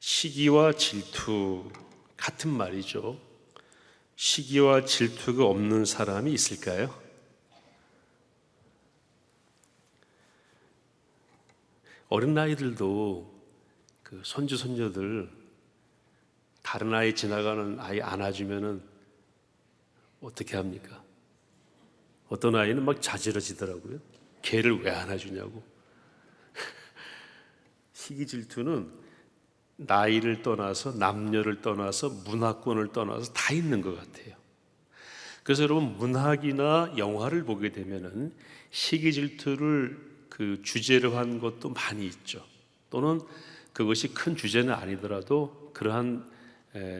시기와 질투 같은 말이죠. 시기와 질투가 없는 사람이 있을까요? 어린아이들도 그 손주 손녀들 다른 아이 지나가는 아이 안아주면은 어떻게 합니까? 어떤 아이는 막 자지러지더라고요. 걔를 왜 안아주냐고. 시기 질투는 나이를 떠나서 남녀를 떠나서 문화권을 떠나서 다 있는 것 같아요. 그래서 여러분 문학이나 영화를 보게 되면은 시기 질투를 그 주제로 한 것도 많이 있죠. 또는 그것이 큰 주제는 아니더라도 그러한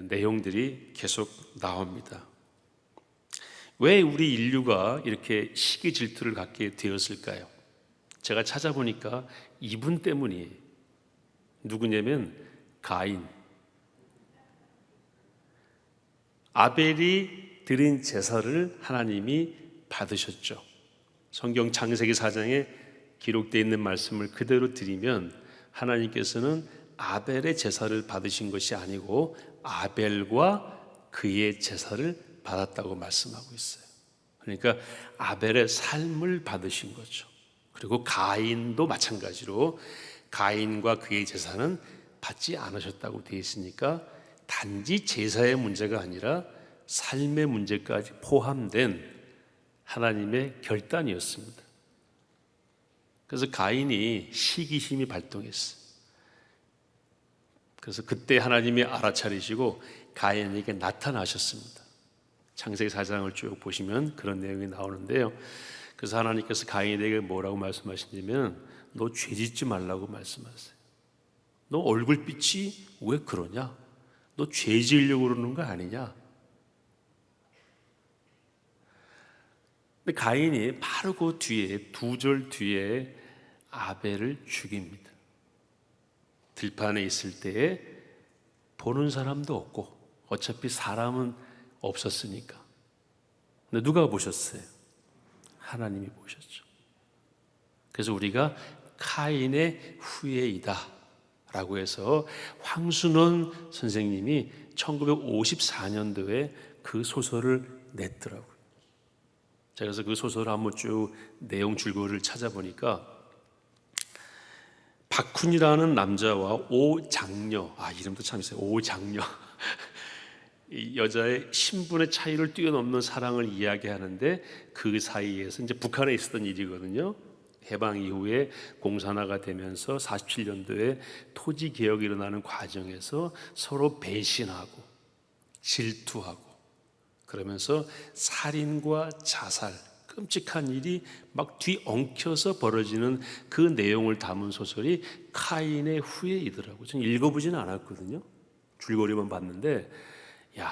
내용들이 계속 나옵니다. 왜 우리 인류가 이렇게 시기 질투를 갖게 되었을까요? 제가 찾아보니까 이분 때문이에요. 누구냐면 가인. 아벨이 드린 제사를 하나님이 받으셨죠. 성경 창세기 4장에 기록되어 있는 말씀을 그대로 드리면 하나님께서는 아벨의 제사를 받으신 것이 아니고 아벨과 그의 제사를 받았다고 말씀하고 있어요. 그러니까 아벨의 삶을 받으신 거죠. 그리고 가인도 마찬가지로 가인과 그의 제사는 받지 않으셨다고 되어 있으니까 단지 제사의 문제가 아니라 삶의 문제까지 포함된 하나님의 결단이었습니다. 그래서 가인이 시기심이 발동했어요. 그래서 그때 하나님이 알아차리시고 가인에게 나타나셨습니다. 창세기 4장을 쭉 보시면 그런 내용이 나오는데요. 그래서 하나님께서 가인에게 뭐라고 말씀하시냐면 너 죄짓지 말라고 말씀하세요. 너 얼굴빛이 왜 그러냐? 너 죄 지으려고 그러는 거 아니냐? 근데 가인이 바로 그 뒤에 2절 뒤에 아벨을 죽입니다. 들판에 있을 때에 보는 사람도 없고 어차피 사람은 없었으니까. 근데 누가 보셨어요? 하나님이 보셨죠. 그래서 우리가 카인의 후예이다 라고 해서 황순원 선생님이 1954년도에 그 소설을 냈더라고요. 제가 그래서 그 소설을 한번 쭉 내용 줄거리를 찾아보니까 박훈이라는 남자와 오장녀, 이름도 참 있어요. 오장녀. 이 여자의 신분의 차이를 뛰어넘는 사랑을 이야기하는데 그 사이에서 이제 북한에 있었던 일이거든요. 해방 이후에 공산화가 되면서 47년도에 토지 개혁이 일어나는 과정에서 서로 배신하고 질투하고 그러면서 살인과 자살, 끔찍한 일이 막 뒤엉켜서 벌어지는 그 내용을 담은 소설이 카인의 후예이더라고요. 저는 읽어보지는 않았거든요. 줄거리만 봤는데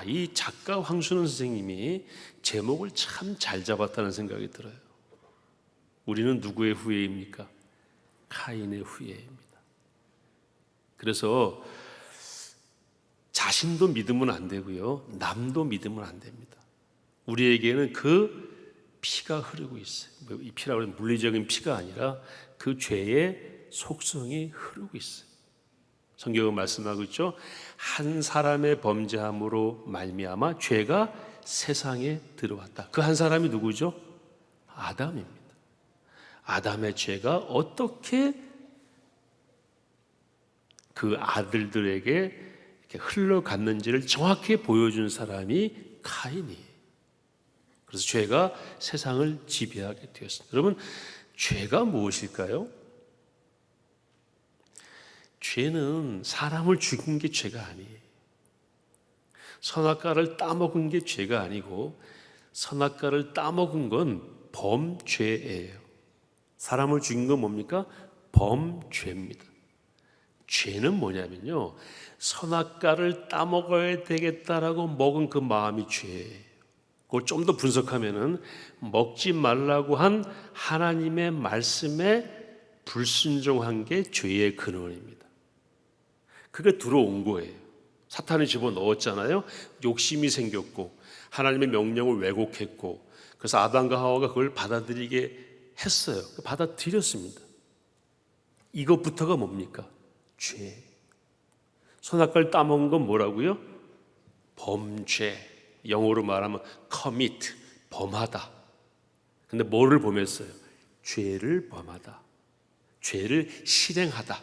이 작가 황순원 선생님이 제목을 참 잘 잡았다는 생각이 들어요. 우리는 누구의 후예입니까? 카인의 후예입니다. 그래서 자신도 믿으면 안 되고요. 남도 믿으면 안 됩니다. 우리에게는 그 피가 흐르고 있어요. 이 피라고 하면 물리적인 피가 아니라 그 죄의 속성이 흐르고 있어요. 성경은 말씀하고 있죠. 한 사람의 범죄함으로 말미암아 죄가 세상에 들어왔다. 그 한 사람이 누구죠? 아담입니다. 아담의 죄가 어떻게 그 아들들에게 이렇게 흘러갔는지를 정확히 보여준 사람이 카인이에요. 그래서 죄가 세상을 지배하게 되었습니다. 여러분, 죄가 무엇일까요? 죄는 사람을 죽인 게 죄가 아니에요. 선악과를 따먹은 게 죄가 아니고 선악과를 따먹은 건 범죄예요. 사람을 죽인 건 뭡니까? 범죄입니다. 죄는 뭐냐면요, 선악과를 따먹어야 되겠다라고 먹은 그 마음이 죄예요. 그걸 좀 더 분석하면은 먹지 말라고 한 하나님의 말씀에 불순종한 게 죄의 근원입니다. 그게 들어온 거예요. 사탄이 집어넣었잖아요. 욕심이 생겼고 하나님의 명령을 왜곡했고 그래서 아담과 하와가 그걸 받아들이게 했어요. 받아들였습니다. 이것부터가 뭡니까? 죄. 선악과를 따먹은 건 뭐라고요? 범죄. 영어로 말하면 commit, 범하다. 근데 뭐를 범했어요? 죄를 범하다. 죄를 실행하다.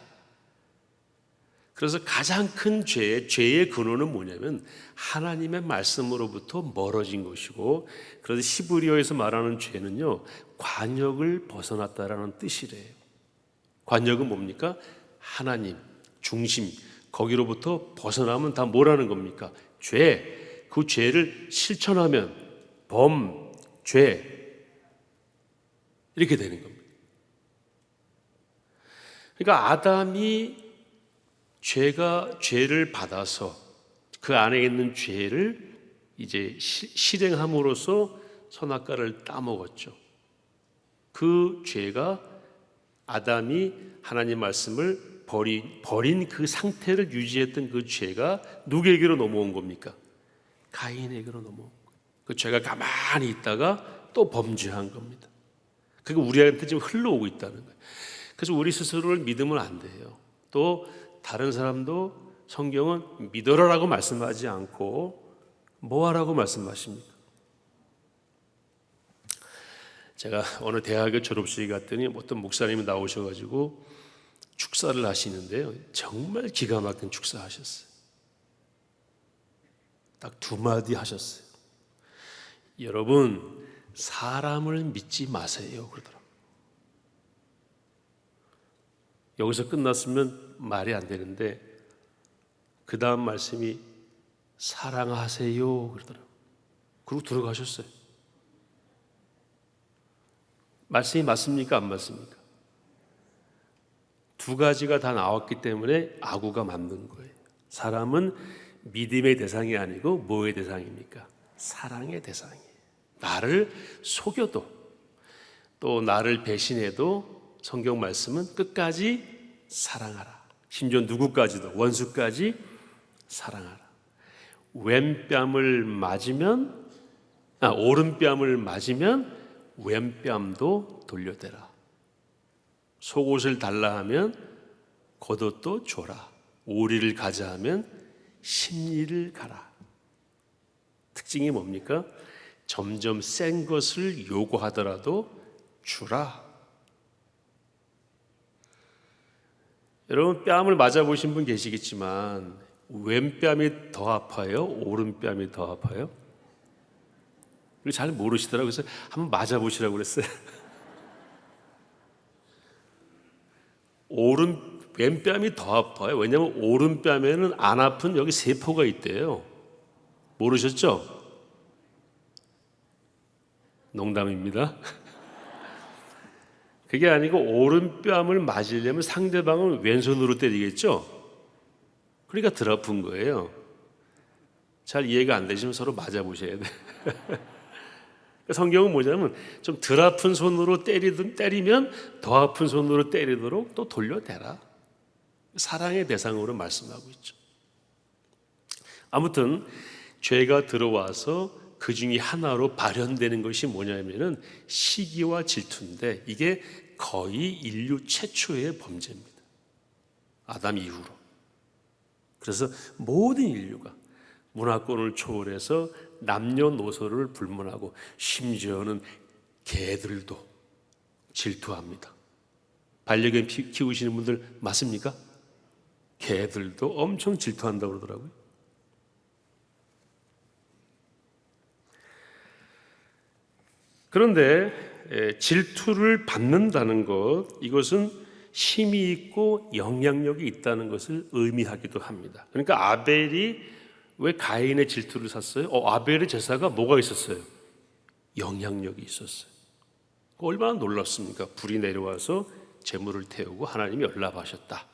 그래서 가장 큰 죄의 근원은 뭐냐면 하나님의 말씀으로부터 멀어진 것이고, 그래서 히브리어에서 말하는 죄는요, 관역을 벗어났다라는 뜻이래요. 관역은 뭡니까? 하나님, 중심, 거기로부터 벗어나면 다 뭐라는 겁니까? 죄. 그 죄를 실천하면 죄. 이렇게 되는 겁니다. 그러니까 아담이 죄를 받아서 그 안에 있는 죄를 이제 실행함으로써 선악과를 따먹었죠. 그 죄가 아담이 하나님 말씀을 버린 그 상태를 유지했던 그 죄가 누구에게로 넘어온 겁니까? 가인에게로 넘어온 거예요. 그 죄가 가만히 있다가 또 범죄한 겁니다. 그게 우리한테 지금 흘러오고 있다는 거예요. 그래서 우리 스스로를 믿으면 안 돼요. 또 다른 사람도 성경은 믿어라라고 말씀하지 않고 뭐하라고 말씀하십니까? 제가 어느 대학의 졸업식에 갔더니 어떤 목사님이 나오셔가지고 축사를 하시는데요, 정말 기가 막힌 축사 하셨어요. 딱 두 마디 하셨어요. 여러분, 사람을 믿지 마세요 그러더라고요. 여기서 끝났으면 말이 안 되는데 그 다음 말씀이 사랑하세요 그러더라고요. 그리고 들어가셨어요. 말씀이 맞습니까? 안 맞습니까? 두 가지가 다 나왔기 때문에 아구가 맞는 거예요. 사람은 믿음의 대상이 아니고 뭐의 대상입니까? 사랑의 대상이에요. 나를 속여도 또 나를 배신해도 성경 말씀은 끝까지 사랑하라. 심지어 누구까지도, 원수까지 사랑하라. 오른뺨을 맞으면 왼뺨도 돌려대라. 속옷을 달라 하면 겉옷도 줘라. 오리를 가자 하면 심리를 가라. 특징이 뭡니까? 점점 센 것을 요구하더라도 주라. 여러분, 뺨을 맞아보신 분 계시겠지만 왼뺨이 더 아파요? 오른뺨이 더 아파요? 잘 모르시더라고요. 그래서 한번 맞아보시라고 그랬어요. 왼뺨이 더 아파요. 왜냐하면 오른뺨에는 안 아픈 여기 세포가 있대요. 모르셨죠? 농담입니다. 그게 아니고 오른뺨을 맞으려면 상대방을 왼손으로 때리겠죠? 그러니까 덜 아픈 거예요. 잘 이해가 안 되시면 서로 맞아보셔야 돼요. 성경은 뭐냐면 좀 덜 아픈 손으로 때리면 더 아픈 손으로 때리도록 또 돌려대라. 사랑의 대상으로 말씀하고 있죠. 아무튼 죄가 들어와서 그 중에 하나로 발현되는 것이 뭐냐면은 시기와 질투인데, 이게 거의 인류 최초의 범죄입니다. 아담 이후로. 그래서 모든 인류가 문화권을 초월해서 남녀노소를 불문하고 심지어는 개들도 질투합니다. 반려견 키우시는 분들 맞습니까? 개들도 엄청 질투한다고 그러더라고요. 그런데 질투를 받는다는 것, 이것은 힘이 있고 영향력이 있다는 것을 의미하기도 합니다. 그러니까 아벨이 왜 가인의 질투를 샀어요? 아벨의 제사가 뭐가 있었어요? 영향력이 있었어요. 얼마나 놀랐습니까? 불이 내려와서 제물을 태우고 하나님이 연락하셨다.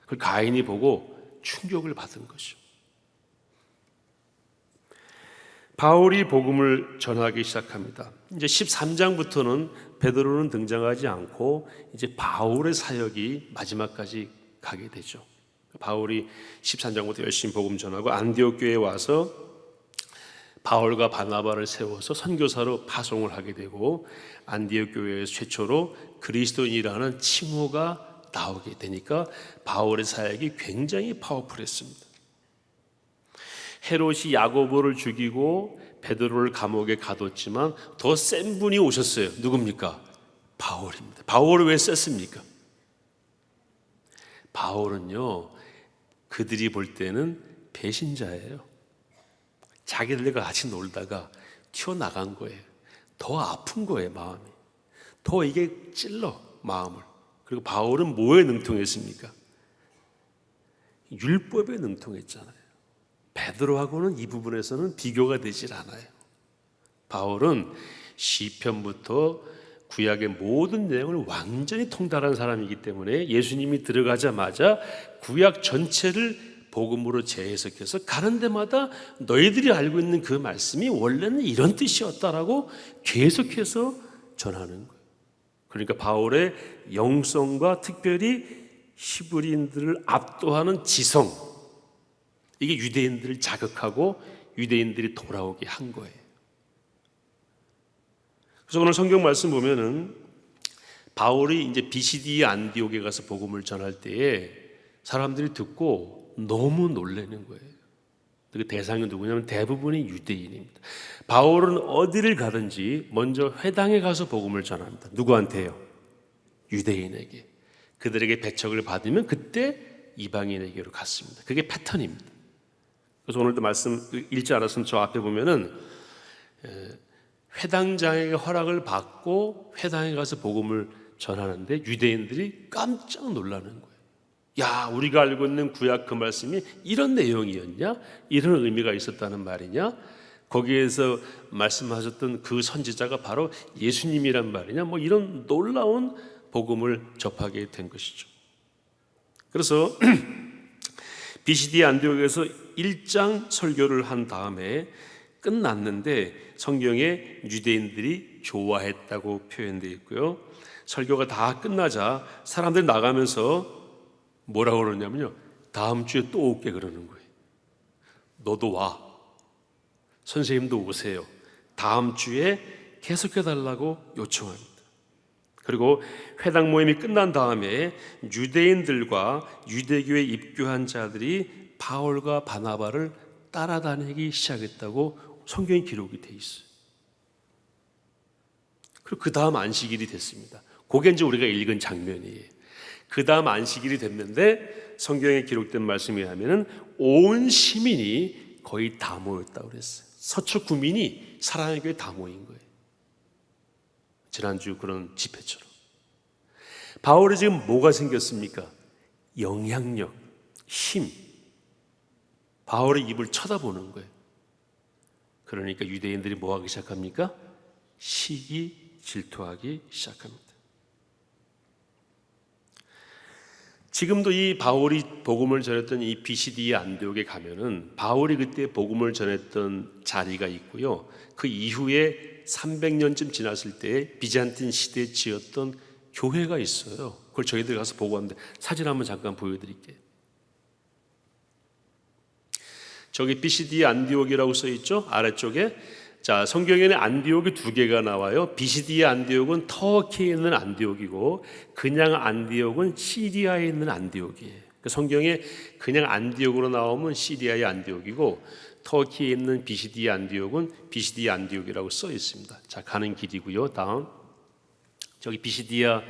그걸 가인이 보고 충격을 받은 것이죠. 바울이 복음을 전하기 시작합니다. 이제 13장부터는 베드로는 등장하지 않고 이제 바울의 사역이 마지막까지 가게 되죠. 바울이 13장부터 열심히 복음 전하고 안디옥 교회에 와서 바울과 바나바를 세워서 선교사로 파송을 하게 되고, 안디옥 교회에서 최초로 그리스도인이라는 칭호가 나오게 되니까 바울의 사역이 굉장히 파워풀했습니다. 헤롯이 야고보를 죽이고 베드로를 감옥에 가뒀지만 더 센 분이 오셨어요. 누굽니까? 바울입니다. 바울을 왜 썼습니까? 바울은요, 그들이 볼 때는 배신자예요. 자기들과 같이 놀다가 튀어나간 거예요. 더 아픈 거예요, 마음이. 더 이게 찔러, 마음을. 그리고 바울은 뭐에 능통했습니까? 율법에 능통했잖아요. 베드로하고는 이 부분에서는 비교가 되질 않아요. 바울은 시편부터 구약의 모든 내용을 완전히 통달한 사람이기 때문에 예수님이 들어가자마자 구약 전체를 복음으로 재해석해서 가는 데마다 너희들이 알고 있는 그 말씀이 원래는 이런 뜻이었다라고 계속해서 전하는 거예요. 그러니까 바울의 영성과 특별히 히브리인들을 압도하는 지성, 이게 유대인들을 자극하고 유대인들이 돌아오게 한 거예요. 그래서 오늘 성경 말씀 보면은 바울이 이제 비시디 안디옥에 가서 복음을 전할 때에 사람들이 듣고 너무 놀라는 거예요. 그 대상이 누구냐면 대부분이 유대인입니다. 바울은 어디를 가든지 먼저 회당에 가서 복음을 전합니다. 누구한테요? 유대인에게. 그들에게 배척을 받으면 그때 이방인에게로 갔습니다. 그게 패턴입니다. 그래서 오늘도 말씀 읽지 않았으면 저 앞에 보면은 회당장에게 허락을 받고 회당에 가서 복음을 전하는데 유대인들이 깜짝 놀라는 거예요. 야, 우리가 알고 있는 구약 그 말씀이 이런 내용이었냐? 이런 의미가 있었다는 말이냐? 거기에서 말씀하셨던 그 선지자가 바로 예수님이란 말이냐? 뭐 이런 놀라운 복음을 접하게 된 것이죠. 그래서 비시디 안디옥에서 1장 설교를 한 다음에 끝났는데 성경에 유대인들이 좋아했다고 표현되어 있고요. 설교가 다 끝나자 사람들이 나가면서 뭐라고 그러냐면요, 다음 주에 또 올게 그러는 거예요. 너도 와, 선생님도 오세요, 다음 주에 계속해달라고 요청합니다. 그리고 회당 모임이 끝난 다음에 유대인들과 유대교에 입교한 자들이 바울과 바나바를 따라다니기 시작했다고 성경에 기록이 돼 있어요. 그리고 그 다음 안식일이 됐습니다. 그게 이제 우리가 읽은 장면이에요. 그 다음 안식일이 됐는데 성경에 기록된 말씀에 하면은 온 시민이 거의 다 모였다고 그랬어요. 서초 구민이 사랑의 교회에 다 모인 거예요. 지난주 그런 집회처럼. 바울이 지금 뭐가 생겼습니까? 영향력, 힘. 바울의 입을 쳐다보는 거예요. 그러니까 유대인들이 뭐 하기 시작합니까? 시기, 질투하기 시작합니다. 지금도 이 바울이 복음을 전했던 이 비시디 안디옥에 가면은 바울이 그때 복음을 전했던 자리가 있고요. 그 이후에 300년쯤 지났을 때 비잔틴 시대에 지었던 교회가 있어요. 그걸 저희들 가서 보고 왔는데 사진 한번 잠깐 보여드릴게요. 저기 비시디 안디옥이라고 써 있죠? 아래쪽에. 자, 성경에는 안디옥이 두 개가 나와요. 비시디의 안디옥은 터키에 있는 안디옥이고 그냥 안디옥은 시리아에 있는 안디옥이에요. 성경에 그냥 안디옥으로 나오면 시리아의 안디옥이고 터키에 있는 비시디의 안디옥은 비시디의 안디옥이라고 써 있습니다. 자, 가는 길이고요. 다음 저기 비시디아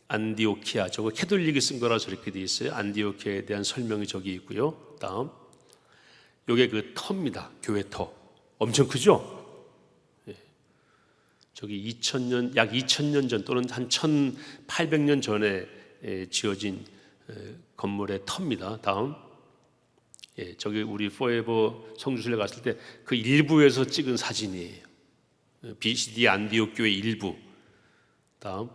안디오키아, 저거 캐톨릭이 쓴 거라 저렇게 돼 있어요. 안디오키아에 대한 설명이 저기 있고요. 다음 요게 그 터입니다. 교회 터. 엄청 크죠? 예. 저기 2000년, 약 2000년 전 또는 한 1800년 전에 지어진 건물의 터입니다. 다음. 예, 저기 우리 포에버 성주순례 갔을 때 그 일부에서 찍은 사진이에요. 비시디 안디옥 교회 일부. 다음.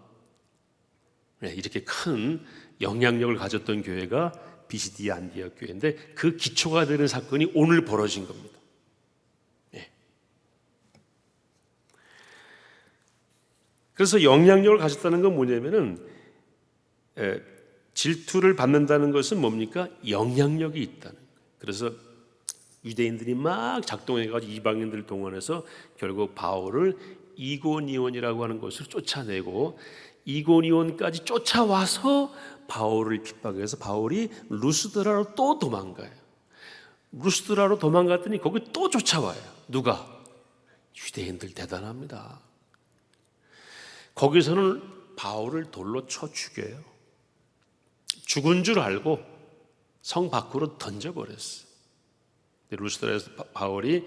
네, 이렇게 큰 영향력을 가졌던 교회가 비시디 안디옥 교회인데 그 기초가 되는 사건이 오늘 벌어진 겁니다. 네. 그래서 영향력을 가졌다는 건 뭐냐면은 질투를 받는다는 것은 뭡니까? 영향력이 있다는 거예요. 그래서 유대인들이 막 작동해가지고 이방인들을 동원해서 결국 바울을 이고니온이라고 하는 곳으로 쫓아내고 이고니온까지 쫓아와서 바울을 핍박해서 바울이 루스드라로 또 도망가요. 루스드라로 도망갔더니 거기 또 쫓아와요. 누가? 유대인들 대단합니다. 거기서는 바울을 돌로 쳐 죽여요. 죽은 줄 알고 성 밖으로 던져버렸어요. 루스드라에서 바울이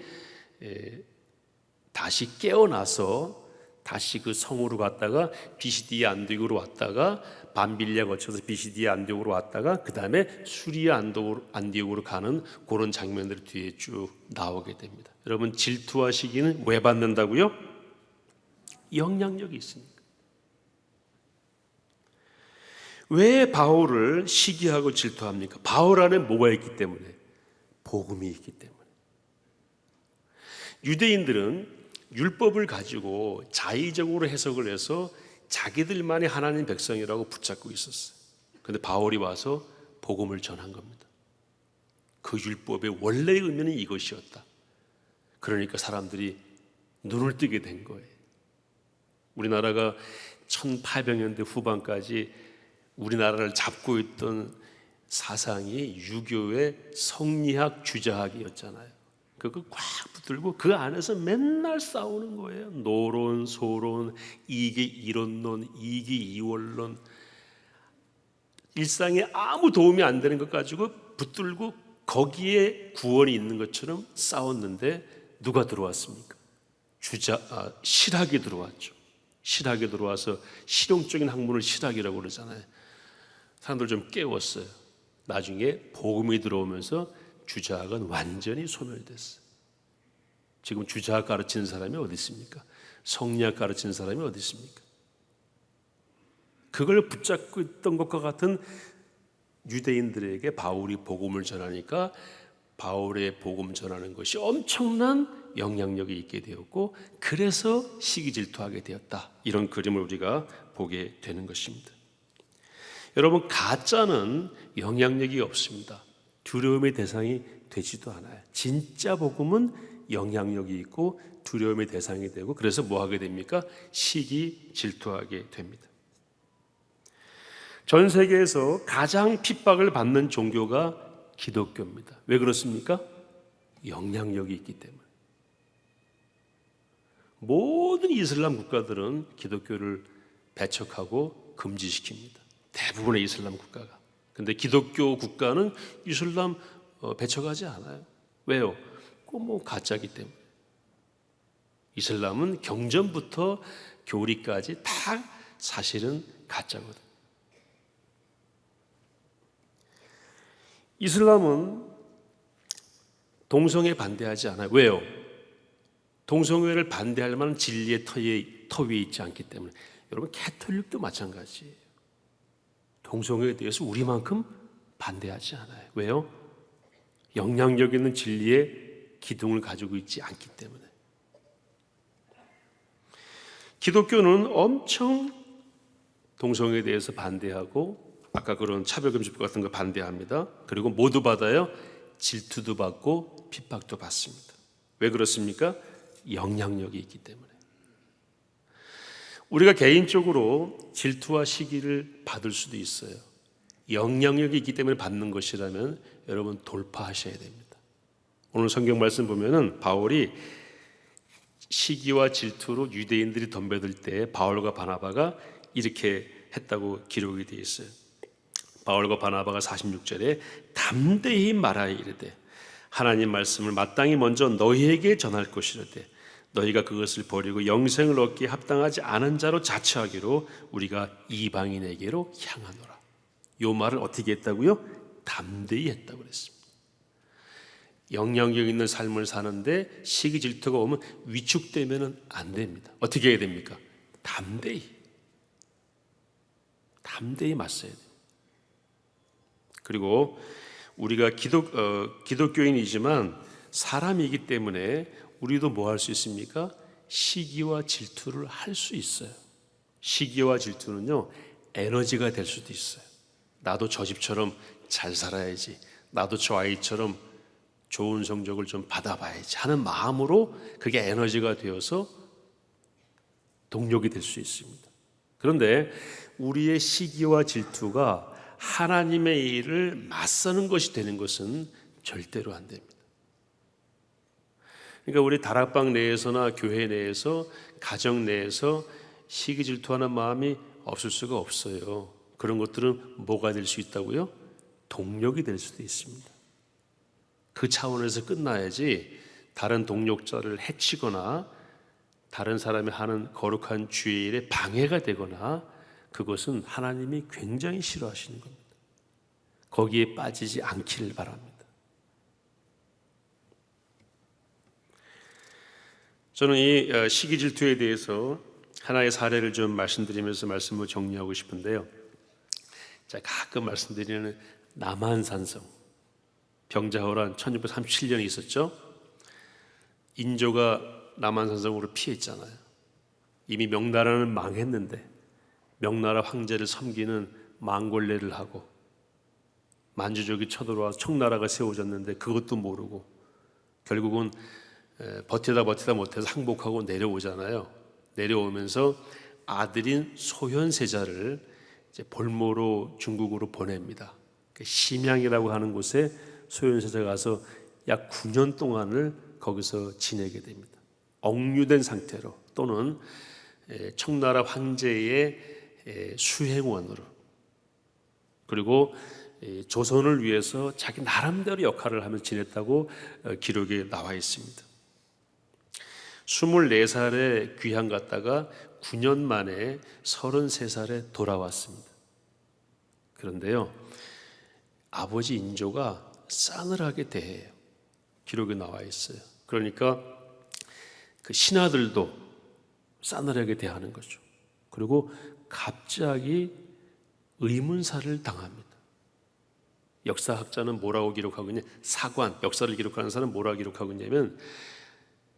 다시 깨어나서 다시 그 성으로 갔다가 비시디아 안디옥으로 왔다가 밤빌리아 거쳐서 비시디아 안디옥으로 왔다가 그 다음에 수리아 안디옥으로 가는 그런 장면들이 뒤에 쭉 나오게 됩니다. 여러분, 질투와 시기는 왜 받는다고요? 영향력이 있으니까. 왜 바울을 시기하고 질투합니까? 바울 안에 뭐가 있기 때문에? 복음이 있기 때문에. 유대인들은 율법을 가지고 자의적으로 해석을 해서 자기들만이 하나님 백성이라고 붙잡고 있었어요. 그런데 바울이 와서 복음을 전한 겁니다. 그 율법의 원래의 의미는 이것이었다. 그러니까 사람들이 눈을 뜨게 된 거예요. 우리나라가 1800년대 후반까지 우리나라를 잡고 있던 사상이 유교의 성리학 주자학이었잖아요. 그거 꽉 붙들고 그 안에서 맨날 싸우는 거예요. 노론, 소론, 이게 이론론, 이게 이원론. 일상에 아무 도움이 안 되는 것 가지고 붙들고 거기에 구원이 있는 것처럼 싸웠는데 누가 들어왔습니까? 실학이 들어왔죠. 실학이 들어와서 실용적인 학문을 실학이라고 그러잖아요. 사람들 좀 깨웠어요. 나중에 복음이 들어오면서 주자학은 완전히 소멸됐어요. 지금 주자학 가르치는 사람이 어디 있습니까? 성리학 가르치는 사람이 어디 있습니까? 그걸 붙잡고 있던 것과 같은 유대인들에게 바울이 복음을 전하니까 바울의 복음 전하는 것이 엄청난 영향력이 있게 되었고, 그래서 시기질투하게 되었다. 이런 그림을 우리가 보게 되는 것입니다. 여러분, 가짜는 영향력이 없습니다. 두려움의 대상이 되지도 않아요. 진짜 복음은 영향력이 있고 두려움의 대상이 되고, 그래서 뭐 하게 됩니까? 시기 질투하게 됩니다. 전 세계에서 가장 핍박을 받는 종교가 기독교입니다. 왜 그렇습니까? 영향력이 있기 때문에. 모든 이슬람 국가들은 기독교를 배척하고 금지시킵니다. 대부분의 이슬람 국가가. 근데 기독교 국가는 이슬람 배척하지 않아요. 왜요? 뭐 가짜기 때문에. 이슬람은 경전부터 교리까지 다 사실은 가짜거든. 이슬람은 동성애 반대하지 않아요. 왜요? 동성애를 반대할 만한 진리의 터 위에 있지 않기 때문에. 여러분, 캐톨릭도 마찬가지예요. 동성애에 대해서 우리만큼 반대하지 않아요. 왜요? 영향력 있는 진리의 기둥을 가지고 있지 않기 때문에. 기독교는 엄청 동성애에 대해서 반대하고, 아까 그런 차별금지법 같은 거 반대합니다. 그리고 모두 받아요. 질투도 받고 핍박도 받습니다. 왜 그렇습니까? 영향력이 있기 때문에. 우리가 개인적으로 질투와 시기를 받을 수도 있어요. 영향력이 있기 때문에 받는 것이라면 여러분 돌파하셔야 됩니다. 오늘 성경 말씀 보면은 바울이 시기와 질투로 유대인들이 덤벼들 때 바울과 바나바가 이렇게 했다고 기록이 되어 있어요. 바울과 바나바가 46절에 담대히 말하여 이르되 하나님 말씀을 마땅히 먼저 너희에게 전할 것이로되 너희가 그것을 버리고 영생을 얻기에 합당하지 않은 자로 자처하기로 우리가 이방인에게로 향하노라. 이 말을 어떻게 했다고요? 담대히 했다고 그랬습니다. 영향력 있는 삶을 사는데 시기 질투가 오면 위축되면 안 됩니다. 어떻게 해야 됩니까? 담대히 맞서야 돼요. 그리고 우리가 기독교인이지만 사람이기 때문에 우리도 뭐 할 수 있습니까? 시기와 질투를 할 수 있어요. 시기와 질투는요, 에너지가 될 수도 있어요. 나도 저 집처럼 잘 살아야지, 나도 저 아이처럼 좋은 성적을 좀 받아봐야지 하는 마음으로 그게 에너지가 되어서 동력이 될 수 있습니다. 그런데 우리의 시기와 질투가 하나님의 일을 맞서는 것이 되는 것은 절대로 안 됩니다. 그러니까 우리 다락방 내에서나 교회 내에서, 가정 내에서 시기 질투하는 마음이 없을 수가 없어요. 그런 것들은 뭐가 될 수 있다고요? 동력이 될 수도 있습니다. 그 차원에서 끝나야지 다른 동력자를 해치거나 다른 사람이 하는 거룩한 주의 일에 방해가 되거나, 그것은 하나님이 굉장히 싫어하시는 겁니다. 거기에 빠지지 않기를 바랍니다. 저는 이 시기 질투에 대해서 하나의 사례를 좀 말씀드리면서 말씀을 정리하고 싶은데요. 제가 가끔 말씀드리는 남한산성, 병자호란 1637년에 있었죠. 인조가 남한산성으로 피했잖아요. 이미 명나라는 망했는데 명나라 황제를 섬기는 망골레를 하고, 만주족이 쳐들어와 청나라가 세워졌는데 그것도 모르고 결국은 버티다 못해서 항복하고 내려오잖아요. 내려오면서 아들인 소현세자를 이제 볼모로 중국으로 보냅니다. 심양이라고 하는 곳에 소현세자가 가서 약 9년 동안을 거기서 지내게 됩니다. 억류된 상태로, 또는 청나라 황제의 수행원으로, 그리고 조선을 위해서 자기 나름대로 역할을 하면서 지냈다고 기록에 나와 있습니다. 24살에 귀향 갔다가 9년 만에 33살에 돌아왔습니다. 그런데요, 아버지 인조가 싸늘하게 대해요. 기록에 나와 있어요. 그러니까 그 신하들도 싸늘하게 대하는 거죠. 그리고 갑자기 의문사를 당합니다. 역사학자는 뭐라고 기록하고 있냐, 사관, 역사를 기록하는 사람은 뭐라고 기록하고 있냐면,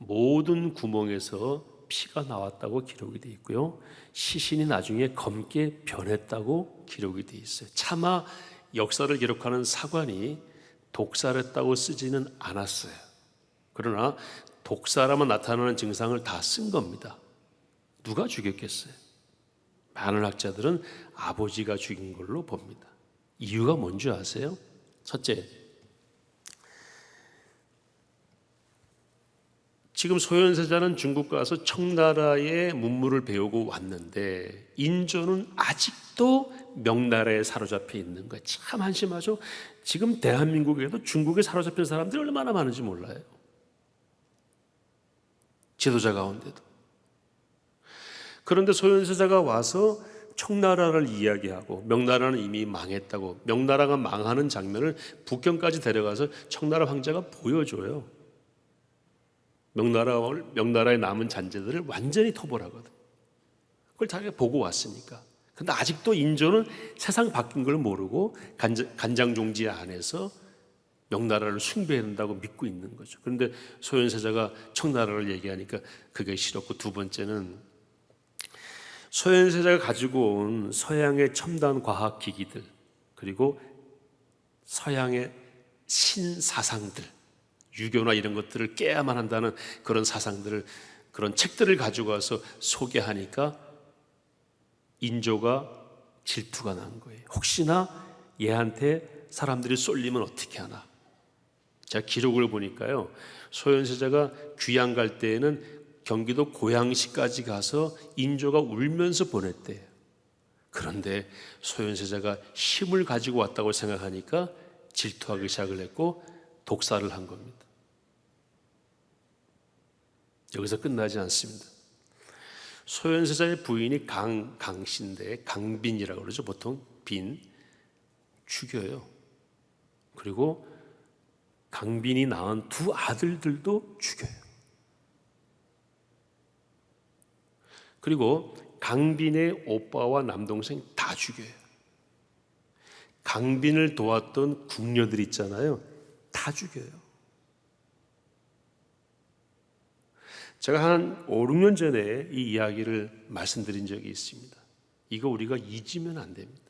모든 구멍에서 피가 나왔다고 기록이 되어 있고요, 시신이 나중에 검게 변했다고 기록이 되어 있어요. 차마 역사를 기록하는 사관이 독살했다고 쓰지는 않았어요. 그러나 독살하면 나타나는 증상을 다 쓴 겁니다. 누가 죽였겠어요? 많은 학자들은 아버지가 죽인 걸로 봅니다. 이유가 뭔지 아세요? 첫째, 지금 소현세자는 중국 가서 청나라의 문물을 배우고 왔는데 인조는 아직도 명나라에 사로잡혀 있는 거예요. 참 한심하죠? 지금 대한민국에도 중국에 사로잡힌 사람들이 얼마나 많은지 몰라요. 지도자 가운데도. 그런데 소현세자가 와서 청나라를 이야기하고, 명나라는 이미 망했다고, 명나라가 망하는 장면을 북경까지 데려가서 청나라 황제가 보여줘요. 명나라의 남은 잔재들을 완전히 토벌하거든. 그걸 자기가 보고 왔으니까. 근데 아직도 인조는 세상 바뀐 걸 모르고 간장종지 안에서 명나라를 숭배해야 된다고 믿고 있는 거죠. 그런데 소현세자가 청나라를 얘기하니까 그게 싫었고, 두 번째는 소현세자가 가지고 온 서양의 첨단 과학 기기들, 그리고 서양의 신사상들, 유교나 이런 것들을 깨야만 한다는 그런 사상들을, 그런 책들을 가지고 와서 소개하니까 인조가 질투가 난 거예요. 혹시나 얘한테 사람들이 쏠리면 어떻게 하나. 제가 기록을 보니까요, 소현세자가 귀양 갈 때에는 경기도 고양시까지 가서 인조가 울면서 보냈대요. 그런데 소현세자가 힘을 가지고 왔다고 생각하니까 질투하기 시작을 했고 독살을 한 겁니다. 여기서 끝나지 않습니다. 소현세자의 부인이 강씨인데, 강빈이라고 그러죠. 보통 빈, 죽여요. 그리고 강빈이 낳은 두 아들들도 죽여요. 그리고 강빈의 오빠와 남동생 다 죽여요. 강빈을 도왔던 궁녀들 있잖아요, 다 죽여요. 제가 한 5, 6년 전에 이 이야기를 말씀드린 적이 있습니다. 이거 우리가 잊으면 안 됩니다.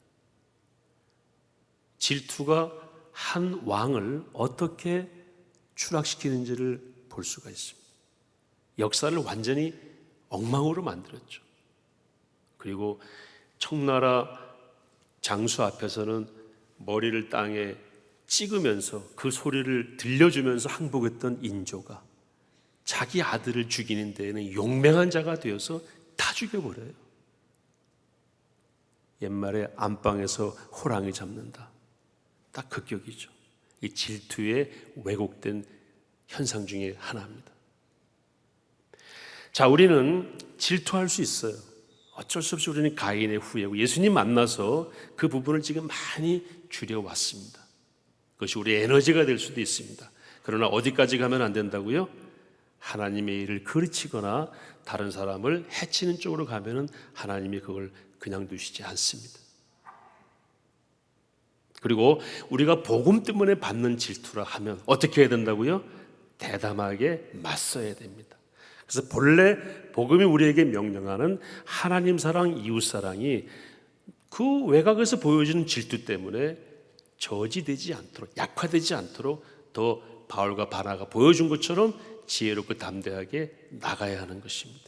질투가 한 왕을 어떻게 추락시키는지를 볼 수가 있습니다. 역사를 완전히 엉망으로 만들었죠. 그리고 청나라 장수 앞에서는 머리를 땅에 찍으면서 그 소리를 들려주면서 항복했던 인조가 자기 아들을 죽이는 데에는 용맹한 자가 되어서 다 죽여버려요. 옛말에 안방에서 호랑이 잡는다. 딱 그 격이죠. 이 질투의 왜곡된 현상 중에 하나입니다. 자, 우리는 질투할 수 있어요. 어쩔 수 없이 우리는 가인의 후예고 예수님 만나서 그 부분을 지금 많이 줄여왔습니다. 그것이 우리의 에너지가 될 수도 있습니다. 그러나 어디까지 가면 안 된다고요? 하나님의 일을 그르치거나 다른 사람을 해치는 쪽으로 가면은 하나님이 그걸 그냥 두시지 않습니다. 그리고 우리가 복음 때문에 받는 질투라 하면 어떻게 해야 된다고요? 대담하게 맞서야 됩니다. 그래서 본래 복음이 우리에게 명령하는 하나님 사랑, 이웃 사랑이 그 외곽에서 보여지는 질투 때문에 저지되지 않도록, 약화되지 않도록 더 바울과 바나가 보여준 것처럼 지혜롭고 담대하게 나가야 하는 것입니다.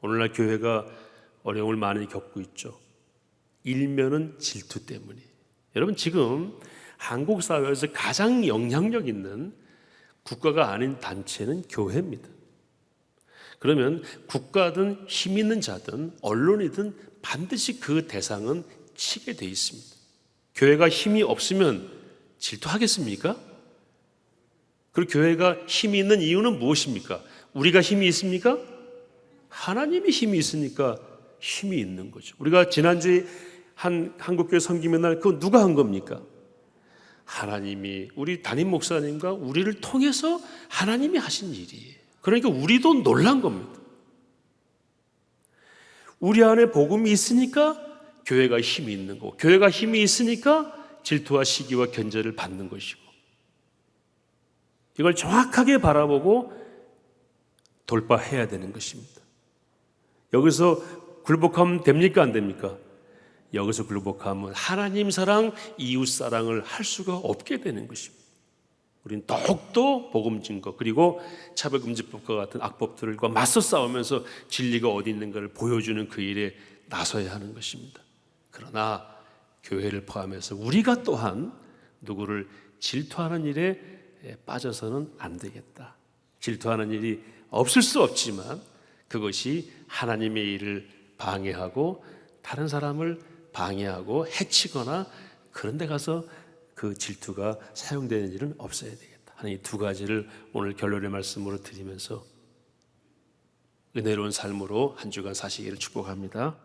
오늘날 교회가 어려움을 많이 겪고 있죠. 일면은 질투 때문이에요. 여러분, 지금 한국 사회에서 가장 영향력 있는 국가가 아닌 단체는 교회입니다. 그러면 국가든 힘 있는 자든 언론이든 반드시 그 대상은 치게 돼 있습니다. 교회가 힘이 없으면 질투하겠습니까? 그리고 교회가 힘이 있는 이유는 무엇입니까? 우리가 힘이 있습니까? 하나님이 힘이 있으니까 힘이 있는 거죠. 우리가 지난주에 한국교회 섬기는 날 그거 누가 한 겁니까? 하나님이, 우리 담임 목사님과 우리를 통해서 하나님이 하신 일이에요. 그러니까 우리도 놀란 겁니다. 우리 안에 복음이 있으니까 교회가 힘이 있는 거고, 교회가 힘이 있으니까 질투와 시기와 견제를 받는 것이고, 이걸 정확하게 바라보고 돌파해야 되는 것입니다. 여기서 굴복하면 됩니까? 안 됩니까? 여기서 굴복하면 하나님 사랑, 이웃 사랑을 할 수가 없게 되는 것입니다. 우리는 더욱더 복음 증거 그리고 차별금지법과 같은 악법들과 맞서 싸우면서 진리가 어디 있는가를 보여주는 그 일에 나서야 하는 것입니다. 그러나 교회를 포함해서 우리가 또한 누구를 질투하는 일에 빠져서는 안 되겠다. 질투하는 일이 없을 수 없지만 그것이 하나님의 일을 방해하고 다른 사람을 방해하고 해치거나 그런 데 가서 그 질투가 사용되는 일은 없어야 되겠다 하는 이 두 가지를 오늘 결론의 말씀으로 드리면서 은혜로운 삶으로 한 주간 사시기를 축복합니다.